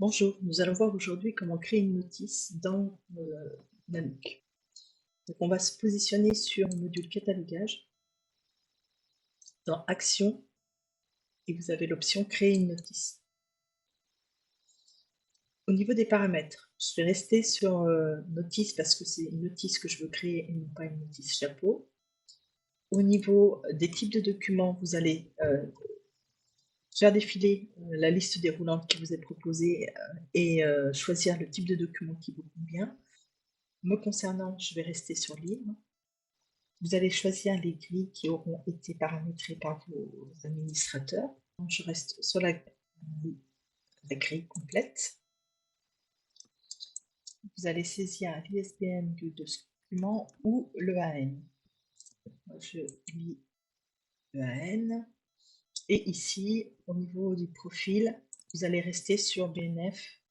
Bonjour, nous allons voir aujourd'hui comment créer une notice dans Nanook. Donc on va se positionner sur le module catalogage, dans Action, et vous avez l'option Créer une notice. Au niveau des paramètres, je vais rester sur Notice parce que c'est une notice que je veux créer et non pas une notice chapeau. Au niveau des types de documents, vous allez faire défiler la liste déroulante qui vous est proposée et choisir le type de document qui vous convient. Me concernant, je vais rester sur Livre. Vous allez choisir les grilles qui auront été paramétrées par vos administrateurs. Donc, je reste sur la grille complète. Vous allez saisir l'ISBN du document ou le AN. Je lis le AN. Et ici, au niveau du profil, vous allez rester sur BNF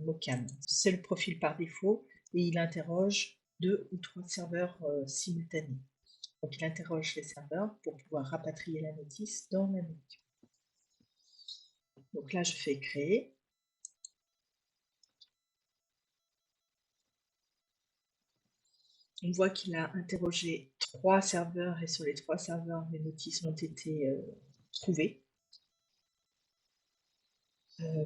Mocam. C'est le profil par défaut et il interroge 2 ou 3 serveurs simultanés. Donc, il interroge les serveurs pour pouvoir rapatrier la notice dans Nanook. Donc là, je fais créer. On voit qu'il a interrogé 3 serveurs et sur les 3 serveurs, les notices ont été trouvées.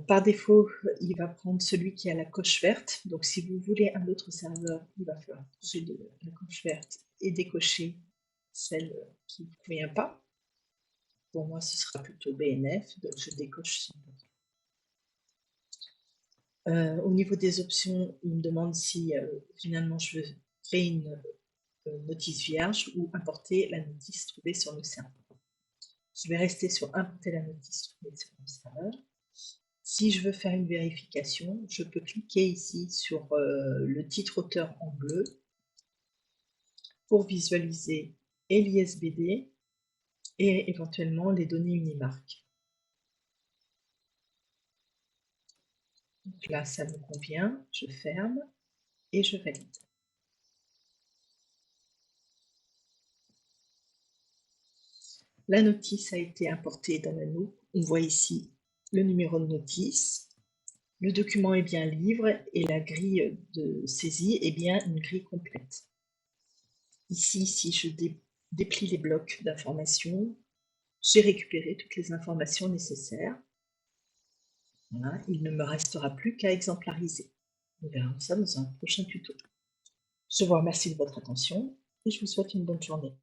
Par défaut, il va prendre celui qui a la coche verte. Donc si vous voulez un autre serveur, il va falloir cocher la coche verte et décocher celle qui ne convient pas. Pour moi, ce sera plutôt BNF, donc je décoche son au niveau des options, il me demande si finalement je veux créer une notice vierge ou importer la notice trouvée sur le serveur. Je vais rester sur importer la notice trouvée sur le serveur. Si je veux faire une vérification, je peux cliquer ici sur le titre auteur en bleu pour visualiser et l'ISBD et éventuellement les données Unimark. Donc là, ça me convient, je ferme et je valide. La notice a été importée dans Nanook. On voit ici le numéro de notice. Le document est bien livre et la grille de saisie est bien une grille complète. Ici, si je déplie les blocs d'informations, j'ai récupéré toutes les informations nécessaires. Voilà, il ne me restera plus qu'à exemplariser. On verra ça dans un prochain tuto. Je vous remercie de votre attention et je vous souhaite une bonne journée.